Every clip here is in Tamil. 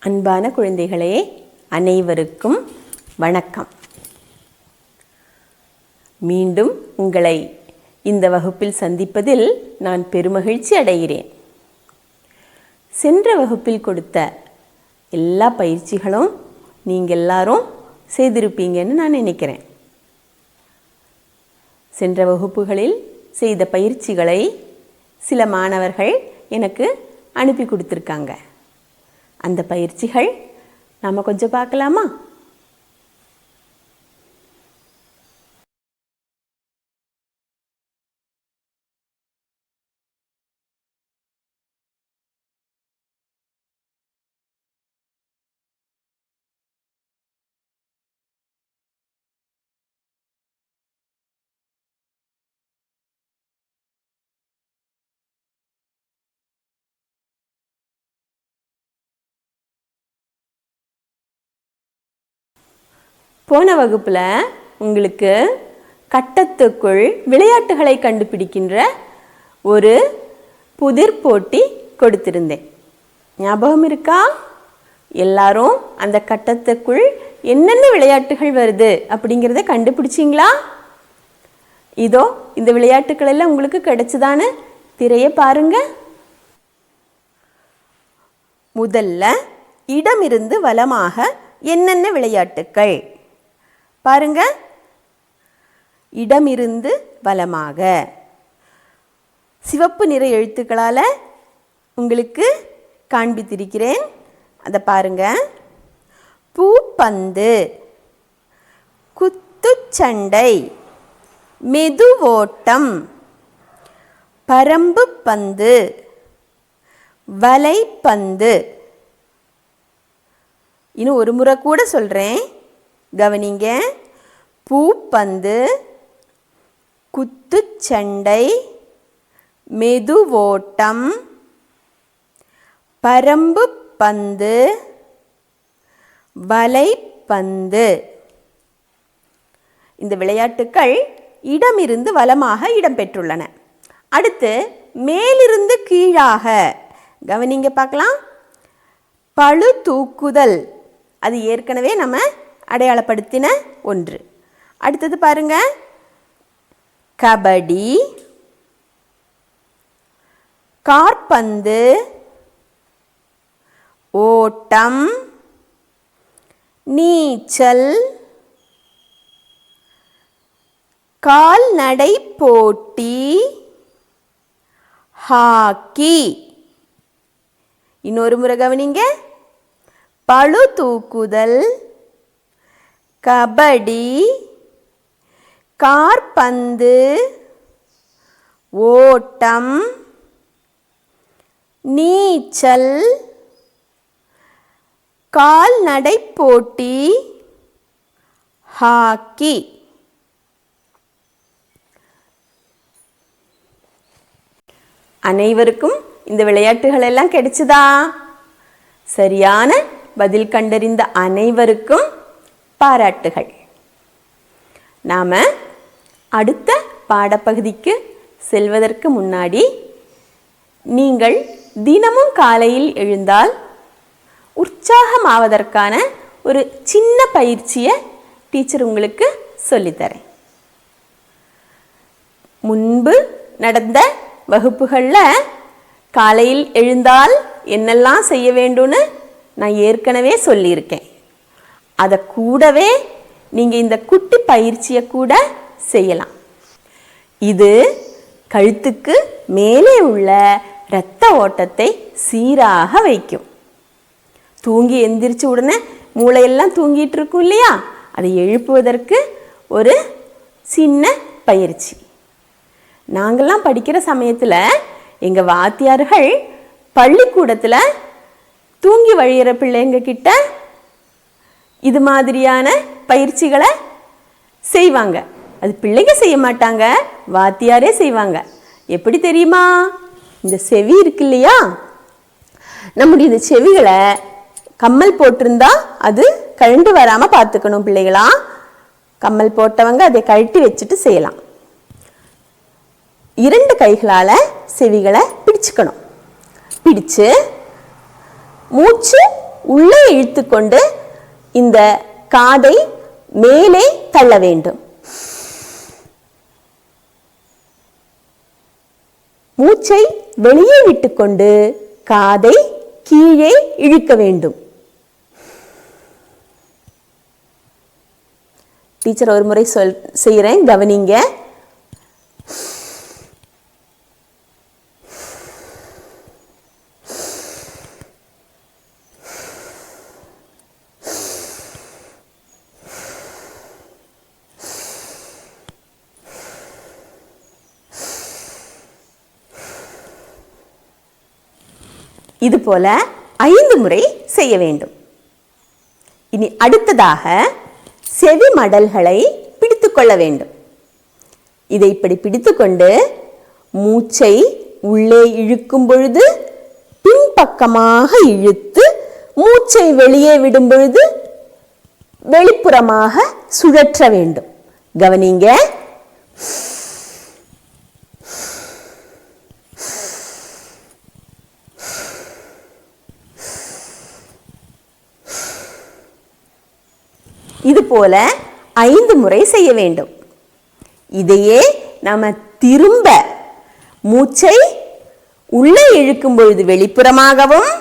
அன்பான குழந்தைகளே, அனைவருக்கும் வணக்கம். மீண்டும் உங்களை இந்த வகுப்பில் சந்திப்பதில் நான் பெருமகிழ்ச்சி அடைகிறேன். சென்ற வகுப்பில் கொடுத்த எல்லா பயிற்சிகளும் நீங்கள் எல்லாரும் செய்திருப்பீங்கன்னு நான் நினைக்கிறேன். சென்ற வகுப்புகளில் செய்த பயிற்சிகளை சில மாணவர்கள் எனக்கு அனுப்பி கொடுத்துருக்காங்க. அந்த பயிற்சிகள் நாம் கொஞ்சம் பார்க்கலாமா? போன வகுப்பில் உங்களுக்கு கட்டத்துக்குள் விளையாட்டுகளை கண்டுபிடிக்கின்ற ஒரு புதிர் போட்டி கொடுத்திருந்தேன். ஞாபகம் இருக்கா? எல்லாரும் அந்த கட்டத்துக்குள் என்னென்ன விளையாட்டுகள் வருது அப்படிங்கிறத கண்டுபிடிச்சிங்களா? இதோ இந்த விளையாட்டுக்கள் எல்லாம் உங்களுக்கு கிடைச்சதான்னு திரையை பாருங்க. முதல்ல இடமிருந்து வலமாக என்னென்ன விளையாட்டுக்கள் பாருங்க. இடமிருந்து வலமாக சிவப்பு நிற எழுத்துக்களால் உங்களுக்கு காண்பித்திருக்கிறேன். அதை பாருங்க. பூப்பந்து, குத்துச்சண்டை, மெதுவோட்டம், பரம்பு பந்து, வலைப்பந்து. இன்னும் ஒரு முறை கூட சொல்கிறேன், கவனிங்க. பூப்பந்து, குத்துச்சண்டை, மெதுவோட்டம், பரம்பு பந்து, வலைப்பந்து. இந்த விளையாட்டுக்கள் இடமிருந்து வலமாக இடம்பெற்றுள்ளன. அடுத்து மேலிருந்து கீழாக கவனிங்க பார்க்கலாம். பளு தூக்குதல், அது ஏற்கனவே நம்ம அடையாளப்படுத்தின ஒன்று. அடுத்தது பாருங்க. கபடி, காற்பந்து, ஓட்டம், நீச்சல், கால்நடை போட்டி, ஹாக்கி. இன்னொரு முறை கவனிங்க. பளு தூக்குதல், கபடி, காற்பந்து, ஓட்டம், நீச்சல், கால்நடை போட்டி, ஹாக்கி. அனைவருக்கும் இந்த விளையாட்டுகள் எல்லாம் கிடைச்சதா? சரியான பதில் கண்டறிந்த அனைவருக்கும் பாராட்டுகள். நாம் அடுத்த பாடப்பகுதிக்கு செல்வதற்கு முன்னாடி நீங்கள் தினமும் காலையில் எழுந்தால் உற்சாகமாவதற்கான ஒரு சின்ன பயிற்சியை டீச்சர் உங்களுக்கு சொல்லித்தரேன். முன்பு நடந்த வகுப்புகளில் காலையில் எழுந்தால் என்னெல்லாம் செய்ய வேண்டும்னு நான் ஏற்கனவே சொல்லியிருக்கேன். அதை கூடவே நீங்கள் இந்த குட்டி பயிற்சியை கூட செய்யலாம். இது கழுத்துக்கு மேலே உள்ள இரத்த ஓட்டத்தை சீராக வைக்கும். தூங்கி எந்திரிச்ச உடனே மூளையெல்லாம் தூங்கிட்டு இருக்கும் இல்லையா, அதை எழுப்புவதற்கு ஒரு சின்ன பயிற்சி. நாங்கள்லாம் படிக்கிற சமயத்தில் எங்கள் வாத்தியார்கள் பள்ளிக்கூடத்தில் தூங்கி வழியிற பிள்ளைங்க கிட்ட இது மாதிரியான பயிற்சிகளை செய்வாங்க. அது பிள்ளைங்க செய்ய மாட்டாங்க, வாத்தியாரே செய்வாங்க. எப்படி தெரியுமா? இந்த செவி இருக்கு இல்லையா, நம்முடைய இந்த செவிகளை கம்மல் போட்டிருந்தா அது கழண்டு வராமல் பார்த்துக்கணும் பிள்ளைகளா. கம்மல் போட்டவங்க அதை கழட்டி வச்சுட்டு செய்யலாம். 2 கைகளால் செவிகளை பிடிச்சுக்கணும். பிடிச்சு மூச்சு உள்ளே இழுத்துக்கொண்டு இந்த காதை மேலே தள்ள வேண்டும். மூச்சை வெளியே விட்டுக்கொண்டு காதை கீழே இழுக்க வேண்டும். டீச்சர் ஒரு முறை செய்கிறேன், கவனிங்க. இது போல 5 முறை செய்ய வேண்டும். இனி அடுத்ததாக செவி மடல்களை பிடித்து கொள்ள வேண்டும். இதை இப்படி பிடித்துக்கொண்டு மூச்சை உள்ளே இழுக்கும் பொழுது பின்பக்கமாக இழுத்து மூச்சை வெளியே விடும் பொழுது வெளிப்புறமாக சுழற்ற வேண்டும். கவனிங்க. இது போல 5 முறை செய்ய வேண்டும். இதையே நாம திரும்ப மூச்சை உள்ளே இழுக்கும் பொழுது வெளிப்புறமாகவும்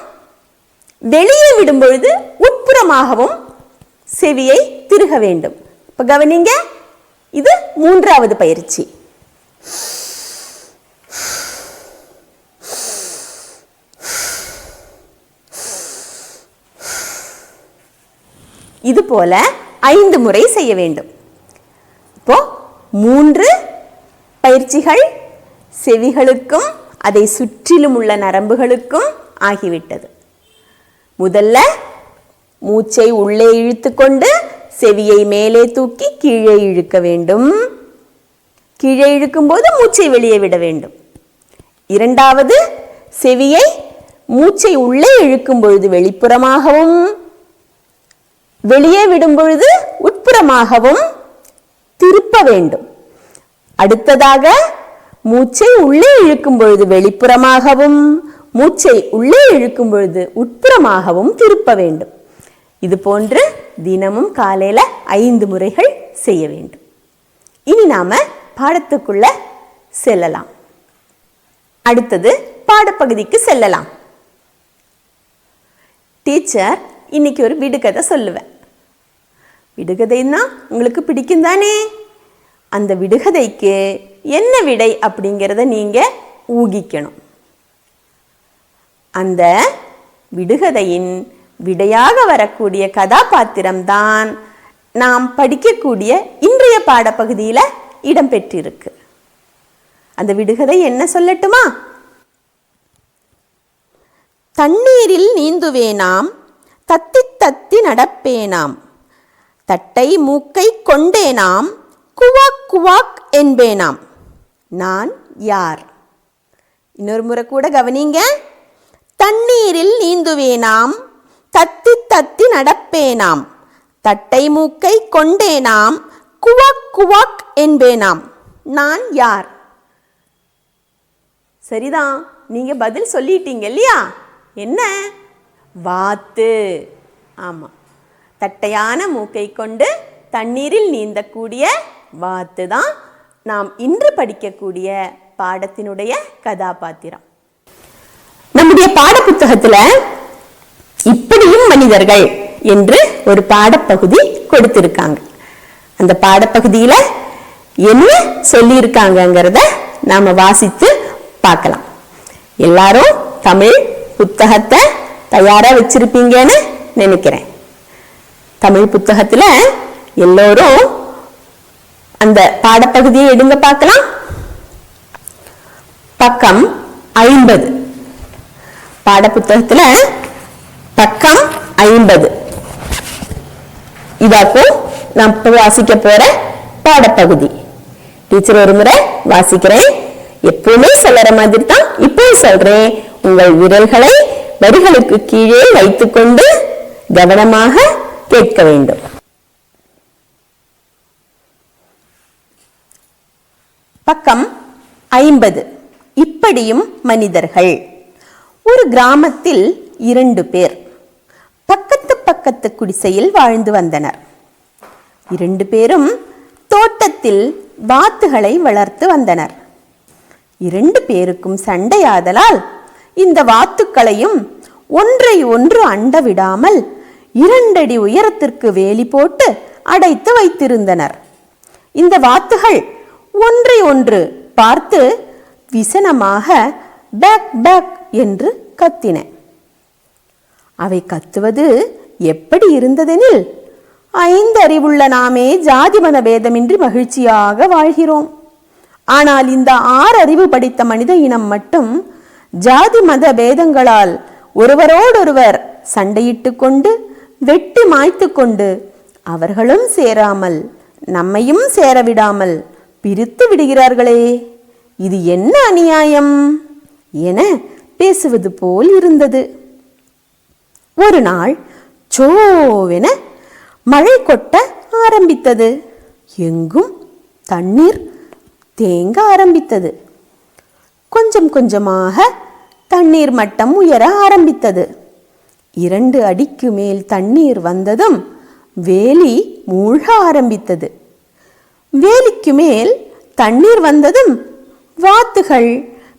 வெளியே விடும் பொழுது உட்புறமாகவும் செவியை திருக வேண்டும். இப்ப கவனிங்க, இது 3வது பயிற்சி. இது போல 5 முறை செய்ய வேண்டும். இப்போ 3 பயிற்சிகள் செவிகளுக்கும் அதை சுற்றிலும் உள்ள நரம்புகளுக்கும் ஆகிவிட்டது. முதல்ல மூச்சை உள்ளே இழுத்துக்கொண்டு செவியை மேலே தூக்கி கீழே இழுக்க வேண்டும். கீழே இழுக்கும் போது மூச்சை வெளியே விட வேண்டும். 2வது செவியை மூச்சை உள்ளே இழுக்கும் பொழுது வெளிப்புறமாகவும் வெளியே விடும் பொழுது உட்புறமாகவும் திருப்ப வேண்டும். அடுத்ததாக மூச்சை உள்ளே இழுக்கும் பொழுது வெளிப்புறமாகவும் மூச்சை உள்ளே இழுக்கும் பொழுது உட்புறமாகவும் திருப்ப வேண்டும். இது போன்று தினமும் காலையில 5 முறைகள் செய்ய வேண்டும். இனி நாம பாடத்துக்குள்ள செல்லலாம். அடுத்தது பாடப்பகுதிக்கு செல்லலாம். டீச்சர் இன்னைக்கு ஒரு விடுகதை சொல்லுவேன். விடுகதைன்னா உங்களுக்கு பிடிக்கும் தானே? அந்த விடுகதைக்கு என்ன விடை அப்படிங்கிறத நீங்க ஊகிக்கணும். அந்த விடுகதையின் விடையாக வரக்கூடிய கதாபாத்திரம்தான் நாம் படிக்கக்கூடிய இன்றைய பாடப்பகுதியில் இடம்பெற்றிருக்கு. அந்த விடுகதை என்ன சொல்லட்டுமா? தண்ணீரில் நீந்துவேனாம், தத்தி தத்தி நடப்பேனாம், தட்டை மூக்கை கொண்டேனாம், குவாக் குவாக் என்பேனாம், நான் யார்? இன்னொரு முறை கூட கவனிங்க. தண்ணீரில் நீந்துவேனாம், தத்தி தத்தி நடப்பேனாம், தட்டை மூக்கை கொண்டேனாம், குவாக் குவாக் என்பேனாம், நான் யார்? சரிதான், நீங்க பதில் சொல்லிட்டீங்க இல்லையா? என்ன? வாத்து. ஆமா, தட்டையான மூக்கை கொண்டு தண்ணீரில் நீந்தக்கூடிய வாத்து தான் நாம் இன்று படிக்கக்கூடிய பாடத்தினுடைய கதாபாத்திரம். நம்முடைய பாடப்புத்தகத்துல இப்படியும் மனிதர்கள் என்று ஒரு பாடப்பகுதி கொடுத்திருக்காங்க. அந்த பாடப்பகுதியில என்ன சொல்லியிருக்காங்கங்கிறத நாம வாசித்து பார்க்கலாம். எல்லாரும் தமிழ் புத்தகத்தை தயாரா வச்சிருப்பீங்கன்னு நினைக்கிறேன். தமிழ் புத்தகத்துல எல்லோரும் அந்த பாடப்பகுதியை எடுங்க பார்க்கலாம். பக்கம் 50. பாடப்புத்தகத்துல பக்கம் 50. இதாக்கும் நான் வாசிக்க போற பாடப்பகுதி. டீச்சர் ஒரு முறை வாசிக்கிறேன். எப்பவுமே சொல்ற மாதிரி தான் இப்போ சொல்றேன். உங்கள் விரல்களை வரிகளுக்கு கீழே வைத்துக்கொண்டு கவனமாக கேட்க வேண்டும். பக்கம் 50. இப்படியும் மனிதர்கள். ஒரு கிராமத்தில் 2 பேர். பக்கத்து பக்கத்து குடிசையில் வாழ்ந்து வந்தனர். 2 பேரும் தோட்டத்தில் வாத்துகளை வளர்த்து வந்தனர். 2 பேருக்கும் சண்டையாதலால் இந்த வாத்துக்களையும் ஒன்றை ஒன்று அண்ட விடாமல் 2 அடி உயரத்திற்கு வேலி போட்டு அடைத்து வைத்திருந்தனர். இந்த வாத்துகள் ஒன்றை ஒன்று பார்த்து விசனமாக பேக் பேக் என்று கத்தின. அவை கத்துவது எப்படி இருந்ததெனில், 5 அறிவுள்ள நாமே ஜாதி மத பேதமின்றி மகிழ்ச்சியாக வாழ்கிறோம். ஆனால் இந்த 6 அறிவு படித்த மனித இனம் மட்டும் ஜாதி மத பேதங்களால் ஒருவரோடொருவர் சண்டையிட்டு கொண்டு வெட்டி மாய்த்து கொண்டு அவர்களும் சேராமல் நம்மையும் சேரவிடாமல் பிரித்து விடுகிறார்களே, இது என்ன அநியாயம் என பேசுவது போல் இருந்தது. ஒரு நாள் சோவென மழை கொட்ட ஆரம்பித்தது. எங்கும் தண்ணீர் தேங்க ஆரம்பித்தது. கொஞ்சம் கொஞ்சமாக தண்ணீர் மட்டம் உயர ஆரம்பித்தது. 2 அடிக்கு மேல் தண்ணீர் வந்ததும் வேலி மூழ்க ஆரம்பித்தது. வேலிக்கு மேல் தண்ணீர் வந்ததும் வாத்துகள்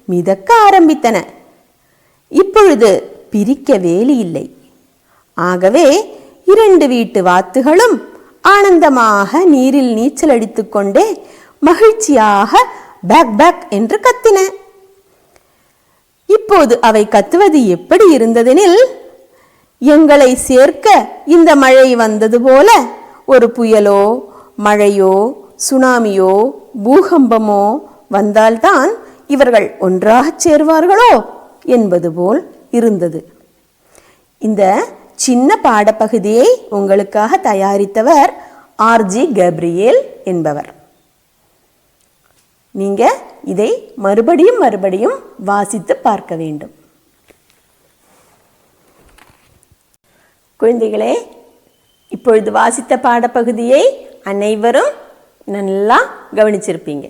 மிதக்க ஆரம்பித்தன. இப்பொழுது பிரிக்க வேலி இல்லை. ஆகவே 2 வீட்டு வாத்துகளும் ஆனந்தமாக நீரில் நீச்சல் அடித்துக்கொண்டே மகிழ்ச்சியாக பேக் பேக் என்று கத்தின. இப்போது அவை கத்துவது எப்படி இருந்ததெனில், எங்களை சேர்க்க இந்த மழை வந்தது போல ஒரு புயலோ மழையோ சுனாமியோ பூகம்பமோ வந்தால்தான் இவர்கள் ஒன்றாக சேர்வார்களோ என்பது போல் இருந்தது. இந்த சின்ன பாடப்பகுதியை உங்களுக்காக தயாரித்தவர் ஆர்ஜி கேப்ரியேல் என்பவர். நீங்க இதை மறுபடியும் வாசித்து பார்க்க வேண்டும். குழந்தைகளே, இப்பொழுது வாசித்த பாடப்பகுதியை அனைவரும் நல்லா கவனிச்சிருப்பீங்க.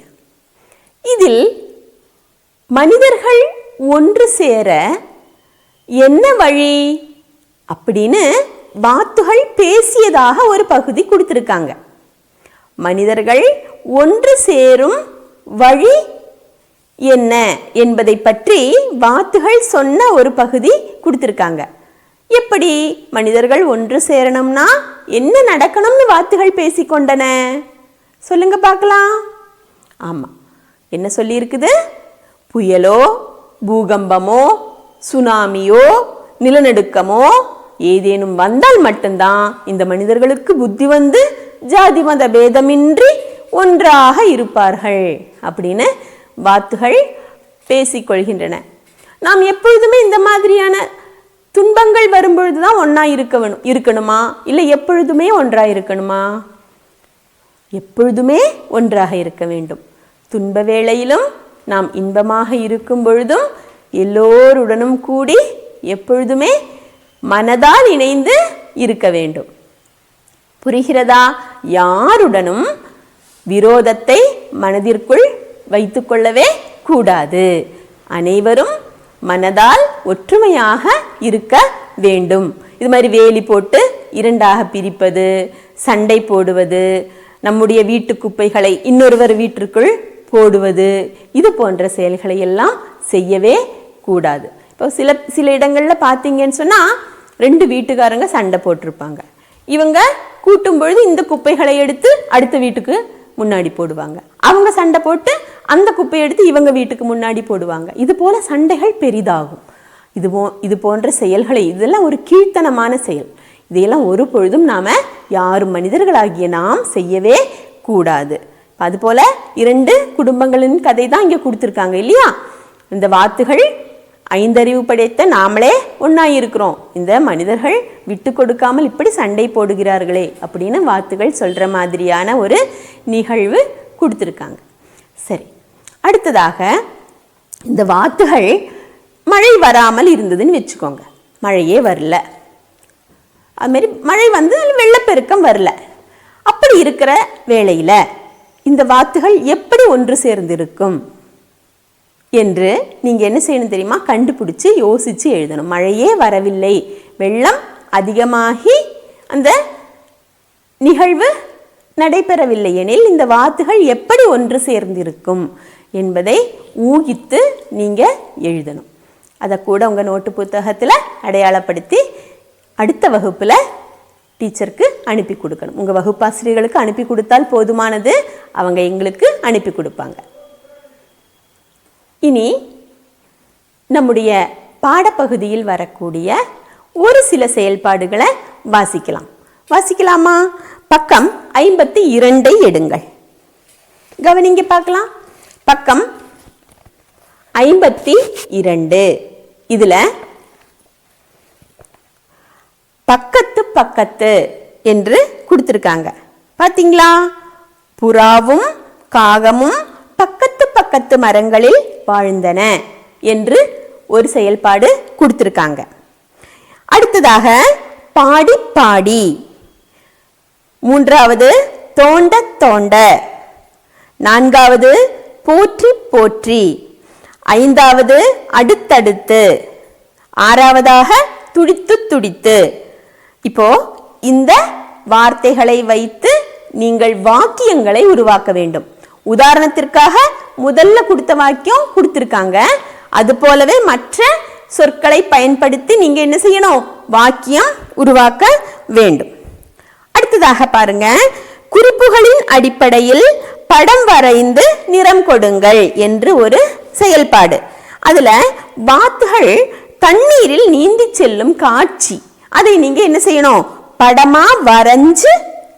இதில் மனிதர்கள் ஒன்று சேர என்ன வழி அப்படின்னு வாத்துகள் பேசியதாக ஒரு பகுதி கொடுத்திருக்காங்க. மனிதர்கள் ஒன்று சேரும் வழி என்ன என்பதை பற்றி வாத்துகள் சொன்ன ஒரு பகுதி கொடுத்திருக்காங்க. எப்படி மனிதர்கள் ஒன்று சேரணும்னா என்ன நடக்கணும்னு வாத்துகள் பேசிக்கொண்டன சொல்லுங்க பார்க்கலாம். ஆமா, என்ன சொல்லி இருக்குது? புயலோ பூகம்பமோ சுனாமியோ நிலநடுக்கமோ ஏதேனும் வந்தால் மட்டும்தான் இந்த மனிதர்களுக்கு புத்தி வந்து ஜாதி மத பேதமின்றி ஒன்றாக இருப்பார்கள் அப்படின்னு வாத்துகள் பேசிக்கொள்கின்றன. நாம் எப்பொழுதுமே இந்த மாதிரியான துன்பங்கள் வரும்பொழுதுதான் ஒன்றா இருக்கணுமா, இல்லை எப்பொழுதுமே ஒன்றாக இருக்கணுமா? எப்பொழுதுமே ஒன்றாக இருக்க வேண்டும். துன்ப வேளையிலும் நாம் இன்பமாக இருக்கும் பொழுதும் எல்லோருடனும் கூடி எப்பொழுதுமே மனதால் இணைந்து இருக்க வேண்டும். புரிகிறதா? யாருடனும் விரோதத்தை மனதிற்குள் வைத்துக்கொள்ளவே கூடாது. அனைவரும் மனதால் ஒற்றுமையாக இருக்க வேண்டும். இது மாதிரி வேலி போட்டு 2ஆக பிரிப்பது, சண்டை போடுவது, நம்முடைய வீட்டு குப்பைகளை இன்னொருவர் வீட்டிற்குள் போடுவது, இது போன்ற செயல்களை எல்லாம் செய்யவே கூடாது. இப்போ சில இடங்களில் பார்த்தீங்கன்னு சொன்னால் 2 வீட்டுக்காரங்க சண்டை போட்டிருப்பாங்க. இவங்க கூட்டும் பொழுது இந்த குப்பைகளை எடுத்து அடுத்த வீட்டுக்கு முன்னாடி போடுவாங்க. அவங்க சண்டை போட்டு அந்த குப்பையை எடுத்து இவங்க வீட்டுக்கு முன்னாடி போடுவாங்க. இது போல சண்டைகள் பெரிதாகும். இது போன்ற செயல்களை, இதெல்லாம் ஒரு கீழ்த்தனமான செயல். இதையெல்லாம் ஒரு பொழுதும் நாம யாரும் மனிதர்களாகிய நாம் செய்யவே கூடாது. அதுபோல 2 குடும்பங்களின் கதை தான் இங்கே கொடுத்துருக்காங்க இல்லையா? இந்த வாத்துகள் 5 அறிவு படைத்த நாமளே ஒன்றா இருக்கிறோம், இந்த மனிதர்கள் விட்டு கொடுக்காமல் இப்படி சண்டை போடுகிறார்களே அப்படின்னு வாத்துகள் சொல்கிற மாதிரியான ஒரு நிகழ்வு கொடுத்துருக்காங்க. சரி, அடுத்ததாக இந்த வாத்துகள் மழை வராமல் இருந்ததுன்னு வச்சுக்கோங்க. மழையே வரல, அதுமாரி மழை வந்து வெள்ளப்பெருக்கம் வரல. அப்படி இருக்கிற வேளையில் இந்த வாத்துகள் எப்படி ஒன்று சேர்ந்திருக்கும் என்று நீங்கள் என்ன செய்யணும் தெரியுமா? கண்டுபிடிச்சி யோசித்து எழுதணும். மழையே வரவில்லை, வெள்ளம் அதிகமாகி அந்த நிகழ்வு நடைபெறவில்லை எனில் இந்த வாத்துகள் எப்படி ஒன்று சேர்ந்திருக்கும் என்பதை ஊகித்து நீங்கள் எழுதணும். அதை கூட உங்கள் நோட்டு புத்தகத்தில் அடையாளப்படுத்தி அடுத்த வகுப்பில் டீச்சருக்கு அனுப்பி கொடுக்கணும். உங்கள் வகுப்பாசிரியர்களுக்கு அனுப்பி கொடுத்தால் போதுமானது, அவங்க எங்களுக்கு அனுப்பி கொடுப்பாங்க. இனி நம்முடைய பாடப்பகுதியில் வரக்கூடிய ஒரு சில செயல்பாடுகளை வாசிக்கலாமா? பக்கம் 52 எடுங்கள். கவனிங்க பார்க்கலாம். பக்கம் 52. இதுல பக்கத்து என்று கொடுத்திருக்காங்க. பாத்தீங்களா? புறாவும் காகமும் பக்கத்து மரங்களில் வாழ்ந்தன என்று ஒரு செயல்பாடு கொடுத்திருக்காங்க. அடுத்ததாக பாடி பாடி, மூன்றாவது தோண்ட, நான்காவது போற்றி போற்றி, ஐந்தாவது அடுத்தடுத்து, ஆறாவதாக துடித்து. இப்போ இந்த வார்த்தைகளை வைத்து நீங்கள் வாக்கியங்களை உருவாக்க வேண்டும். உதாரணத்திற்காக முதல்ல கொடுத்த வாக்கியம் கொடுத்திருக்காங்க, அது போலவே மற்ற சொற்களை பயன்படுத்தி நீங்க என்ன செய்யணும்? வாக்கியம் உருவாக்க வேண்டும். அடுத்ததாக பாருங்க, குறிப்புகளின் அடிப்படையில் படம் வரைந்து நிறம் கொடுங்கள் என்று ஒரு செயல்பாடு. அதுல வாத்துகள் தண்ணீரில் நீந்தி செல்லும் காட்சி, அதை நீங்க என்ன செய்யணும்? படமா வரைஞ்சு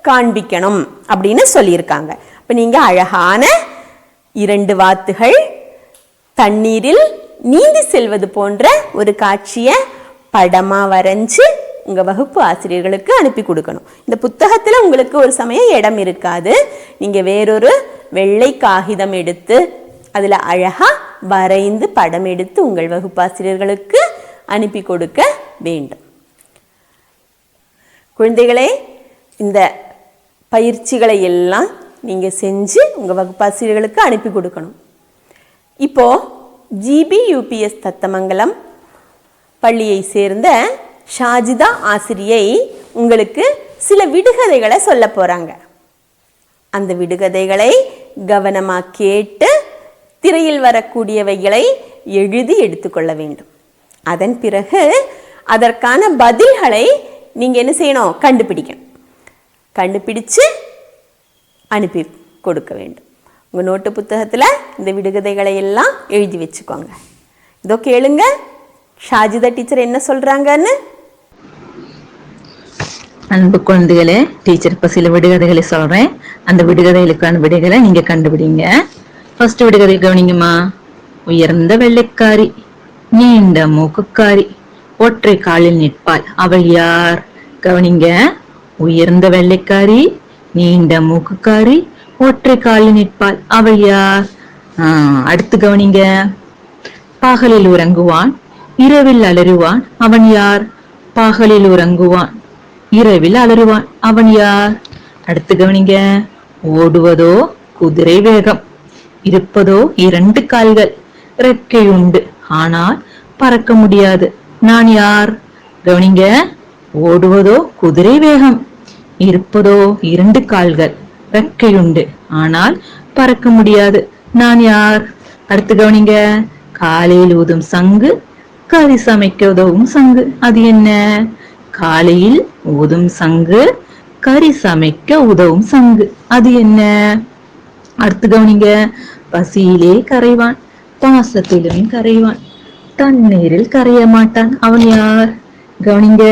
காண்பிக்கணும் அப்படின்னு சொல்லியிருக்காங்க. இப்ப நீங்க அழகான 2 வாத்துகள் தண்ணீரில் நீந்தி செல்வது போன்ற ஒரு காட்சியை படமா வரைஞ்சு உங்க வகுப்பு ஆசிரியர்களுக்கு அனுப்பி கொடுக்கணும். இந்த புத்தகத்துல உங்களுக்கு ஒரு சமயம் இடம் இருக்காது. நீங்க வேறொரு வெள்ளை காகிதம் எடுத்து அதுல அழகா வரைந்து படம் எடுத்து உங்கள் வகுப்பாசிரியர்களுக்கு அனுப்பி கொடுக்க வேண்டும். குழந்தைகளே, இந்த பயிற்சிகளை எல்லாம் நீங்க செஞ்சு உங்க வகுப்பாசிரியர்களுக்கு அனுப்பி கொடுக்கணும். இப்போ GBUPS தத்தமங்கலம் பள்ளியை சேர்ந்த ஷாஜிதா ஆசிரியை உங்களுக்கு சில விடுகதைகளை சொல்ல போறாங்க. அந்த விடுகதைகளை கவனமாக கேட்டு திரையில் வரக்கூடியவைகளை எழுதி எடுத்துக்கொள்ள வேண்டும். அதன் பிறகு அதற்கான பதில்களை நீங்க என்ன செய்யணும்? கண்டுபிடிச்சு அனுப்பி கொடுக்க வேண்டும். உங்க நோட்டு புத்தகத்துல இந்த விடுகதைகளை எல்லாம் எழுதி வச்சுக்கோங்க. இதோ கேளுங்க, ஷாஜிதா டீச்சர் என்ன சொல்றாங்கன்னு. அன்பு குழந்தைகளே, டீச்சர் இப்ப சில விடுகதைகளை சொல்றேன். அந்த விடுகதைகளுக்கான விடைகளை நீங்க கண்டுபிடிங்க. ஃபர்ஸ்ட் விடுகதை கவனிங்கம்மா. உயர்ந்த வெள்ளைக்காரி, நீண்ட மூக்குக்காரி, ஒற்றை காலில் நிற்பாள், அவள் யார்? கவனிங்க. உயர்ந்த வெள்ளைக்காரி, நீண்ட மூக்குக்காரி, ஒற்றை காலில் நிற்பாள், அவள் யார்? அடுத்து கவனிங்க. பகலில் உறங்குவான், இரவில் அலறுவான், அவன் யார்? பகலில் உறங்குவான், இரவில் அலறுவான், அவன் யார்? அடுத்து கவனிங்க. ஓடுவதோ குதிரை வேகம், இருப்பதோ 2 கால்கள், ரெக்கை உண்டு ஆனால் பறக்க முடியாது, நான் யார்? கவனிங்க. ஓடுவதோ குதிரை வேகம், இருப்பதோ 2 கால்கள், ரெக்கை உண்டு ஆனால் பறக்க முடியாது, நான் யார்? அடுத்து கவனிங்க. காலையில் ஊதும் சங்கு, கறி சமைக்க உதவும் சங்கு, அது என்ன? காலையில் ஊதும் சங்கு, கறி சமைக்க உதவும் சங்கு, அது என்ன? அடுத்து கவனிங்க. பசியிலே கரைவான், பாசத்திலும் கரைவான், தண்ணீரில் கரைய மாட்டான், அவன் யார்? கவனிங்க.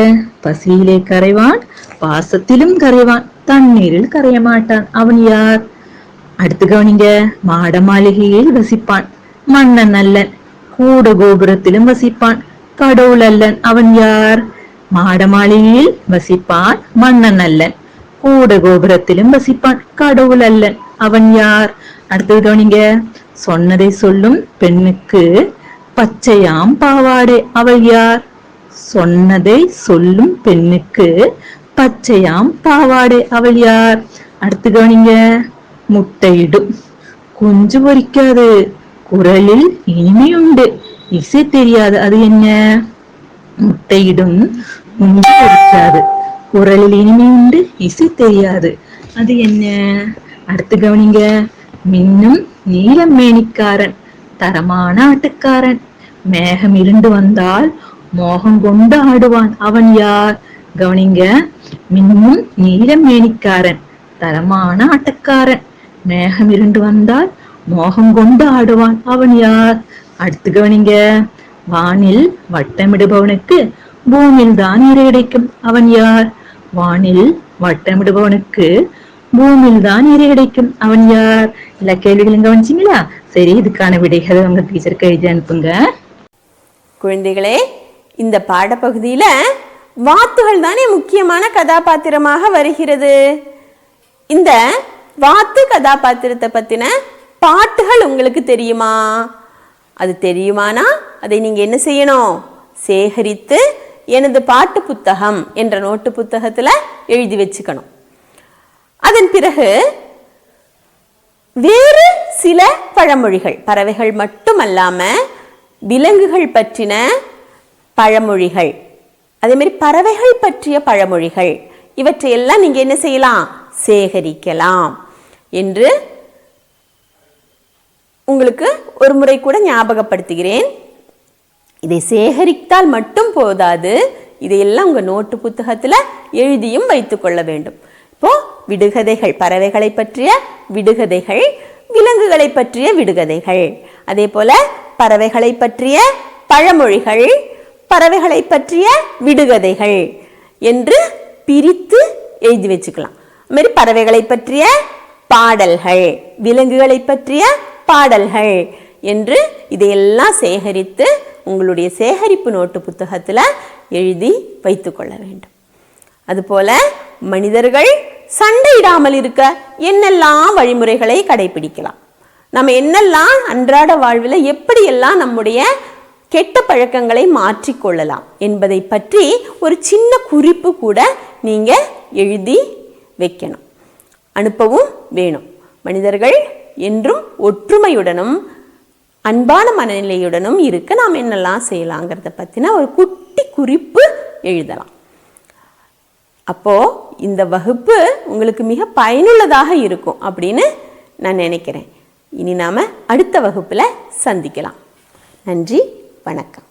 பசியிலே கரைவான், பாசத்திலும் கரைவான், தண்ணீரில் கரைய மாட்டான், அவன் யார்? அடுத்து கவனிங்க. மாட மாளிகையில் வசிப்பான், மன்னன் அல்லன், கூட கோபுரத்திலும் வசிப்பான், கடவுள் அல்லன், அவன் யார்? மாட மாளிகையில் வசிப்பான், மன்னன் அல்லன், கூட கோபுரத்திலும் வசிப்பான், கடவுள் அல்லன், அவன் யார்? அடுத்தது கவனிங்க. சொன்னதை சொல்லும் பெண்ணுக்கு பச்சையாம் பாவாடை, அவள் யார்? சொன்னதை சொல்லும் பெண்ணுக்கு பச்சையாம் பாவாடை, அவள் யார்? அடுத்து கவனிங்க. முட்டையிடும், குஞ்சு பொரிக்காது, குரலில் இனிமையுண்டு, இசை தெரியாது, அது என்ன? முட்டையிடும், நெஞ்சு இருக்காது, குரலில் இனிமை உண்டு, இசை தெரியாது. அது என்ன? அடுத்து கவனிங்க. மின்னும் நீலம் மேனிக்காரன், தரமான ஆட்டக்காரன், மேகம் இருண்டு வந்தால் மோகம் கொண்டு ஆடுவான், அவன் யார்? கவனிங்க. மின்னும் நீலம் மேனிக்காரன், தரமான ஆட்டக்காரன், மேகம் இருண்டு வந்தால் மோகம் கொண்டு ஆடுவான், அவன் யார்? அடுத்து கவனிங்க. வானில் வட்டமிடுபவனுக்கு பூமியில் தான் இறை கிடைக்கும், அவன் யார்? வானில் வட்டமிடுபவனுக்கு பூமியில் தான் இறை கிடைக்கும், அவன் யார்? எல்லா கேள்விகளும் கவனிச்சிங்களா? சரி, இதுக்கான விடைகளை உங்க டீச்சருக்கு எழுதி அனுப்புங்க. குழந்தைகளே, இந்த பாடப்பகுதியில வாத்துகள் தானே முக்கியமான கதாபாத்திரமாக வருகிறது. இந்த வாத்து கதாபாத்திரத்தை பத்தின பாட்டுகள் உங்களுக்கு தெரியுமா? அது தெரியுமானா அதை நீங்க என்ன செய்யணும்? சேகரித்து எனது பாட்டு புத்தகம் என்ற நோட்டு புத்தகத்துல எழுதி வச்சுக்கணும். அதன் பிறகு வேறு சில பழமொழிகள், பறவைகள் மட்டுமல்லாம விலங்குகள் பற்றின பழமொழிகள், அதே மாதிரி பறவைகள் பற்றிய பழமொழிகள், இவற்றையெல்லாம் நீங்க என்ன செய்யலாம்? சேகரிக்கலாம் என்று உங்களுக்கு ஒரு முறை கூட ஞாபகப்படுத்துகிறேன். இதை சேகரித்தால் மட்டும் போதாது, இதையெல்லாம் உங்க நோட்டு புத்தகத்துல எழுதியும் வைத்துக் கொள்ள வேண்டும். இப்போ விடுகதைகள், பறவைகளை பற்றிய விடுகதைகள், விலங்குகளை பற்றிய விடுகதைகள், அதே போல பறவைகளை பற்றிய பழமொழிகள், பறவைகளை பற்றிய விடுகதைகள் என்று பிரித்து எழுதி வச்சுக்கலாம். அது மாதிரி பறவைகளை பற்றிய பாடல்கள், விலங்குகளை பற்றிய பாடல்கள் என்று இதையெல்லாம் சேகரித்து உங்களுடைய சேகரிப்பு நோட்டு புத்தகத்தில் எழுதி வைத்து கொள்ள வேண்டும். அதுபோல மனிதர்கள் சண்டையிடாமல் இருக்க என்னெல்லாம் வழிமுறைகளை கடைபிடிக்கலாம், நம்ம என்னெல்லாம் அன்றாட வாழ்வில் எப்படியெல்லாம் நம்முடைய கெட்ட பழக்கங்களை மாற்றிக்கொள்ளலாம் என்பதை பற்றி ஒரு சின்ன குறிப்பு கூட நீங்க எழுதி வைக்கணும், அனுப்பவும் வேணும். மனிதர்கள் என்றும் ஒற்றுமையுடனும் அன்பான மனநிலையுடனும் இருக்க நாம் என்னெல்லாம் செய்யலாங்கிறத பற்றின ஒரு குட்டி குறிப்பு எழுதலாம். அப்போ இந்த வகுப்பு உங்களுக்கு மிக பயனுள்ளதாக இருக்கும் அப்படின்னு நான் நினைக்கிறேன். இனி நாம அடுத்த வகுப்புல சந்திக்கலாம். நன்றி, வணக்கம்.